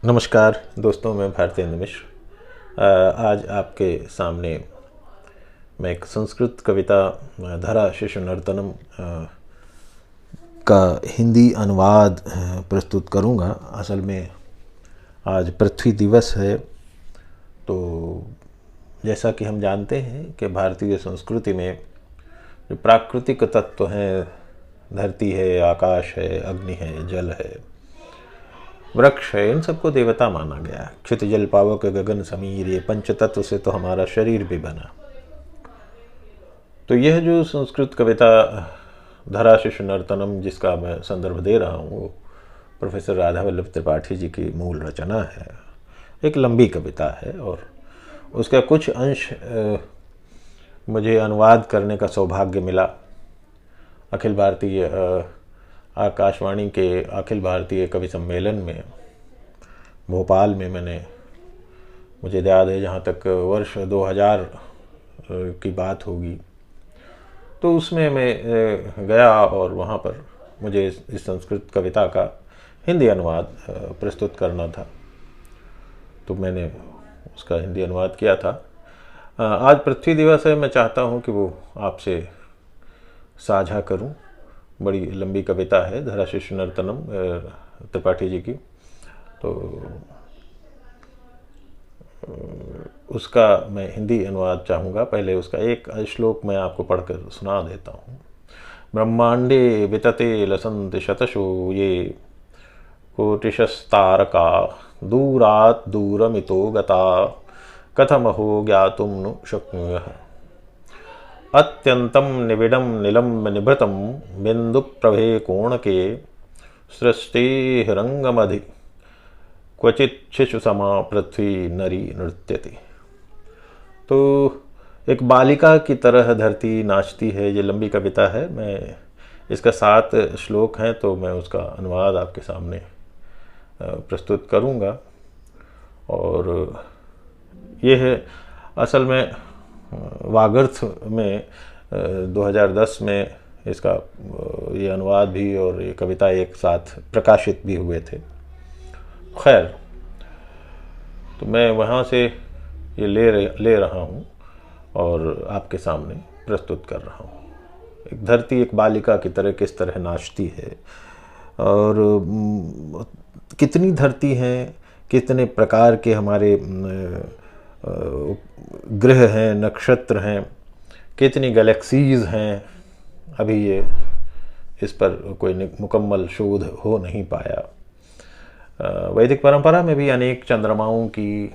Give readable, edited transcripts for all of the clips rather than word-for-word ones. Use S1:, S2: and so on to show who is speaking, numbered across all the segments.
S1: नमस्कार दोस्तों, मैं भारतेंद्र मिश्र। आज आपके सामने मैं एक संस्कृत कविता धरा शिशु नर्तनम का हिंदी अनुवाद प्रस्तुत करूंगा। असल में आज पृथ्वी दिवस है, तो जैसा कि हम जानते हैं कि भारतीय संस्कृति में जो प्राकृतिक तत्व हैं, धरती है, आकाश है, अग्नि है, जल है, वृक्ष है, इन सबको देवता माना गया। क्षित जल पावक गगन समीर, ये पंच तत्व से तो हमारा शरीर भी बना। तो यह जो संस्कृत कविता धरा शिशु नर्तनम, जिसका मैं संदर्भ दे रहा हूँ, वो प्रोफेसर राधा वल्लभ त्रिपाठी जी की मूल रचना है। एक लंबी कविता है और उसका कुछ अंश मुझे अनुवाद करने का सौभाग्य मिला। अखिल भारतीय आकाशवाणी के अखिल भारतीय कवि सम्मेलन में भोपाल में मुझे याद है, जहाँ तक वर्ष 2000 की बात होगी, तो उसमें मैं गया और वहाँ पर मुझे इस संस्कृत कविता का हिंदी अनुवाद प्रस्तुत करना था। तो मैंने उसका हिंदी अनुवाद किया था। आज पृथ्वी दिवस है, मैं चाहता हूँ कि वो आपसे साझा करूँ। बड़ी लंबी कविता है धरा शिशु नर्तनम त्रिपाठी जी की, तो उसका मैं हिंदी अनुवाद चाहूँगा। पहले उसका एक श्लोक मैं आपको पढ़कर सुना देता हूँ। ब्रह्मांडे वितते लसन्ति शतशो ये कोटिशस्तारका दूरात् दूरमितो गता कथमहो ज्ञातुं नु शक्नुयः अत्यंतं निबिडं निलम्ब निभृतं बिन्दुप्रभे कोणके सृष्टिरङ्गमधि क्वचित् शिशुसमा पृथ्वी नरी नृत्यति। तो एक बालिका की तरह धरती नाचती है। ये लंबी कविता है, मैं इसका 7 श्लोक हैं, तो मैं उसका अनुवाद आपके सामने प्रस्तुत करूँगा। और यह असल में वागर्थ में 2010 में इसका ये अनुवाद भी और ये कविता एक साथ प्रकाशित भी हुए थे। खैर, तो मैं वहाँ से ये ले रहा हूँ और आपके सामने प्रस्तुत कर रहा हूँ। एक धरती एक बालिका की तरह किस तरह नाचती है, और कितनी धरती हैं, कितने प्रकार के हमारे ग्रह हैं, नक्षत्र हैं, कितनी गैलेक्सीज हैं। अभी ये इस पर कोई मुकम्मल शोध हो नहीं पाया। वैदिक परंपरा में भी अनेक चंद्रमाओं की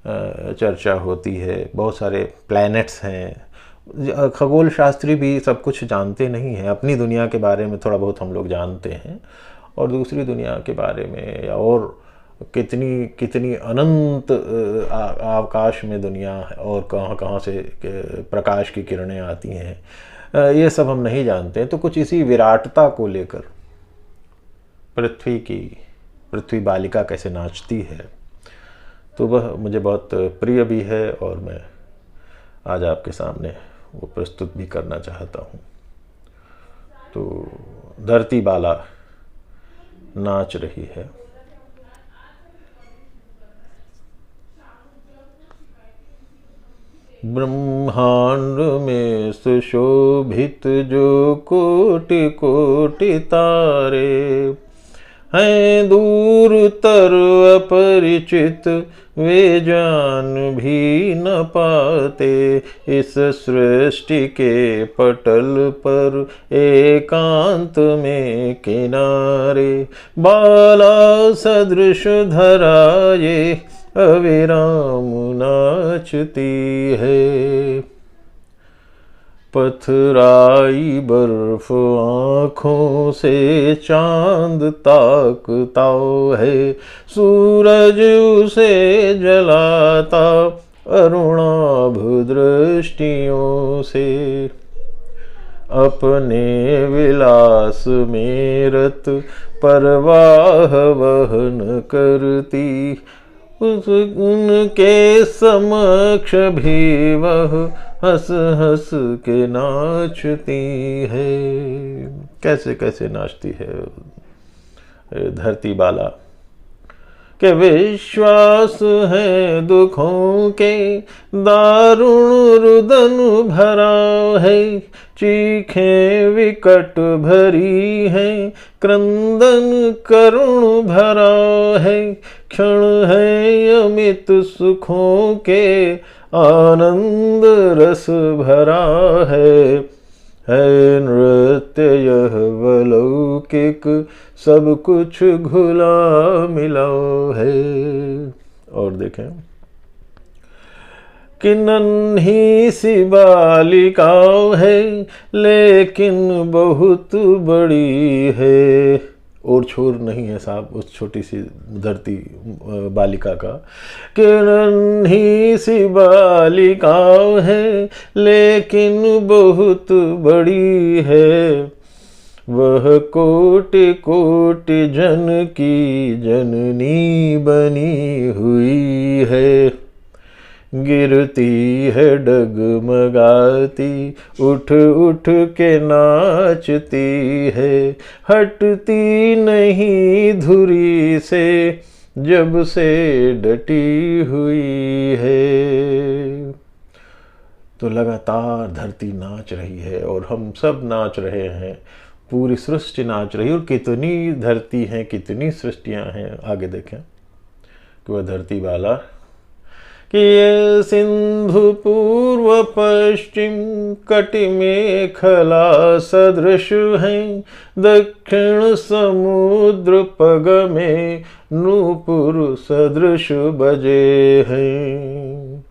S1: चर्चा होती है। बहुत सारे प्लैनेट्स हैं। खगोल शास्त्री भी सब कुछ जानते नहीं हैं। अपनी दुनिया के बारे में थोड़ा बहुत हम लोग जानते हैं, और दूसरी दुनिया के बारे में या और कितनी कितनी अनंत आकाश में दुनिया है, और कहाँ कहाँ से प्रकाश की किरणें आती हैं, ये सब हम नहीं जानते हैं। तो कुछ इसी विराटता को लेकर पृथ्वी बालिका कैसे नाचती है, तो वह मुझे बहुत प्रिय भी है, और मैं आज आपके सामने वो प्रस्तुत भी करना चाहता हूँ। तो धरती बाला नाच रही है। ब्रह्मांड में सुशोभित जो कोटि कोटि तारे हैं, दूर तर अपरिचित वे जान भी न पाते। इस सृष्टि के पटल पर एकांत में किनारे बाला सदृश धरा ये अविराम नाचती है। पथराई बर्फ आँखों से चांद ताकता है, सूरज उसे जलाता अरुणाभ दृष्टियों से। अपने विलास में रत परवाह वहन करती, उनके समक्ष भी वह हंस हंस के नाचती है। कैसे कैसे नाचती है धरती बाला। के विश्वास है दुखों के दारुण रुदन भरा है, चीखें विकट भरी है क्रंदन करुण भरा है, क्षण है अमित सुखों के आनंद रस भरा है नृत्य यह वलौकिक सब कुछ घुला मिला है। और देखें कि नन्ही सी बालिका है लेकिन बहुत बड़ी है, और छोर नहीं है साहब उस छोटी सी धरती बालिका का, कि नन्ही सी बालिका है लेकिन बहुत बड़ी है, वह कोटि कोटि जन की जननी बनी हुई है, गिरती है डगमगाती उठ उठ के नाचती है, हटती नहीं धुरी से जब से डटी हुई है। तो लगातार धरती नाच रही है और हम सब नाच रहे हैं, पूरी सृष्टि नाच रही है। और कितनी धरती हैं, कितनी सृष्टियां हैं, आगे देखें कि वह धरती वाला कि ये सिंधु पूर्व पश्चिम कटि मेखला सदृश हैं, दक्षिण समुद्र पग में नूपुर सदृश बजे हैं,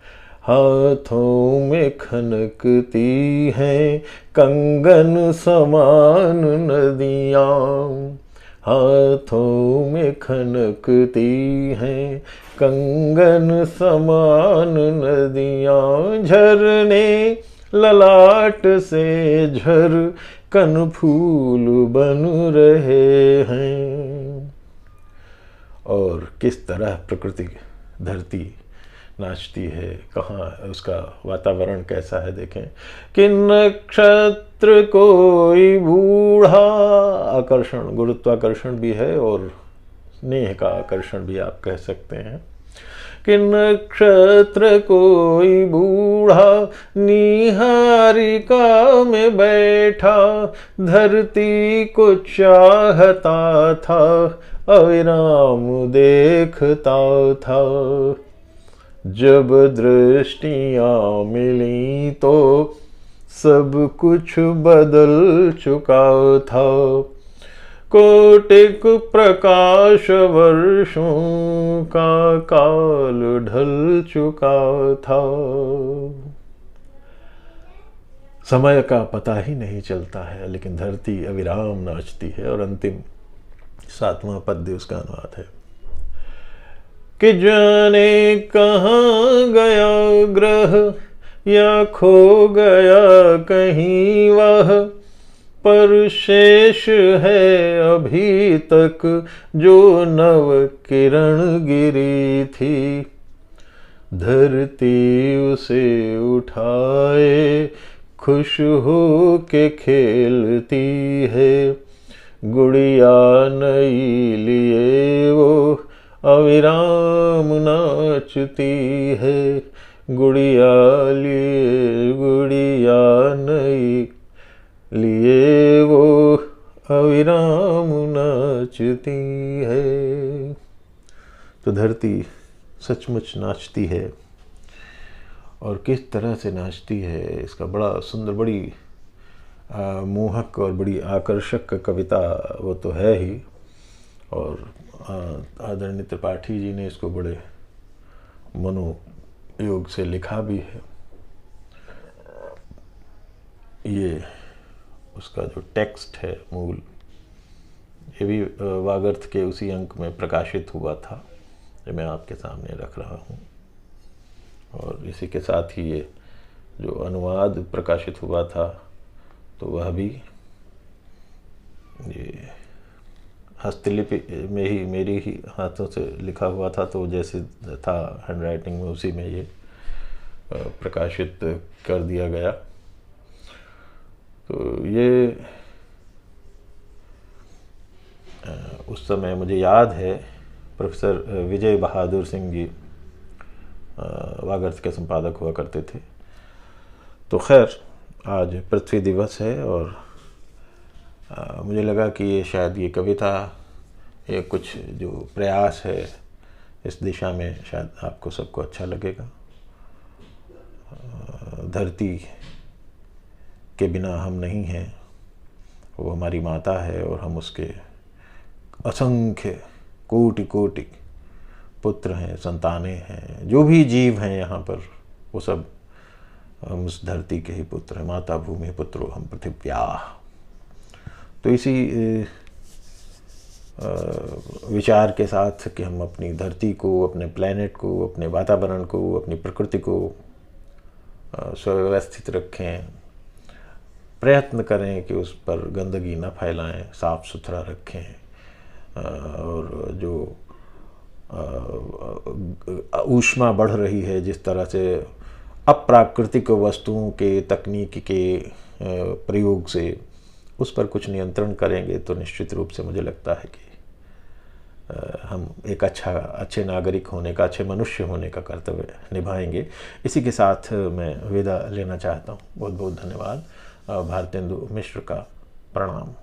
S1: हाथों में खनकती हैं कंगन समान नदियाँ, हाथों में खनकती हैं कंगन समान नदियाँ, झरने ललाट से झर कन फूल बन रहे हैं। और किस तरह प्रकृति धरती नाचती है, कहाँ उसका वातावरण कैसा है देखें कि नक्षत्र कोई बूढ़ा, आकर्षण गुरुत्वाकर्षण भी है और स्नेह का आकर्षण भी आप कह सकते हैं, कि नक्षत्र कोई बूढ़ा निहारिका में बैठा, धरती को चाहता था अविराम देखता था, जब दृष्टियाँ मिली तो सब कुछ बदल चुका था, कोटिक प्रकाश वर्षों का काल ढल चुका था, समय का पता ही नहीं चलता है, लेकिन धरती अविराम नाचती है। और अंतिम 7वां पद्य उसका अनुवाद है कि जाने कहाँ गया ग्रह या खो गया कहीं वह, पर शेष है अभी तक जो नव किरण गिरी थी, धरती उसे उठाए खुश हो के खेलती है, गुड़िया नई लिए वो अविराम नाचती है, गुड़िया लिए गुड़िया नई लिए वो अविराम नाचती है। तो धरती सचमुच नाचती है, और किस तरह से नाचती है इसका बड़ा सुंदर, बड़ी मोहक और बड़ी आकर्षक कविता वो तो है ही। और आदरणीय त्रिपाठी जी ने इसको बड़े मनोयोग से लिखा भी है। ये उसका जो टेक्स्ट है मूल, ये भी वागर्थ के उसी अंक में प्रकाशित हुआ था जो मैं आपके सामने रख रहा हूँ। और इसी के साथ ही ये जो अनुवाद प्रकाशित हुआ था तो वह भी ये हस्तलिपि में ही मेरी ही हाथों से लिखा हुआ था, तो जैसे था हैंडराइटिंग में उसी में ये प्रकाशित कर दिया गया। तो ये उस समय मुझे याद है प्रोफेसर विजय बहादुर सिंह जी वागर्स के संपादक हुआ करते थे। तो खैर, आज पृथ्वी दिवस है और मुझे लगा कि ये शायद ये कविता, ये कुछ जो प्रयास है इस दिशा में शायद आपको सबको अच्छा लगेगा। धरती के बिना हम नहीं हैं, वो हमारी माता है और हम उसके असंख्य कोटि कोटि पुत्र हैं, संतानें हैं। जो भी जीव हैं यहाँ पर वो सब हम उस धरती के ही पुत्र हैं। माता भूमि पुत्रो हम पृथिव्या। तो इसी विचार के साथ कि हम अपनी धरती को, अपने प्लेनेट को, अपने वातावरण को, अपनी प्रकृति को सुव्यवस्थित रखें, प्रयत्न करें कि उस पर गंदगी न फैलाएं, साफ सुथरा रखें। और जो ऊष्मा बढ़ रही है जिस तरह से अप्राकृतिक वस्तुओं के, तकनीक के प्रयोग से, उस पर कुछ नियंत्रण करेंगे तो निश्चित रूप से मुझे लगता है कि हम एक अच्छे नागरिक होने का, अच्छे मनुष्य होने का कर्तव्य निभाएंगे। इसी के साथ मैं विदा लेना चाहता हूँ। बहुत बहुत धन्यवाद। भारतेंदु मिश्र का प्रणाम।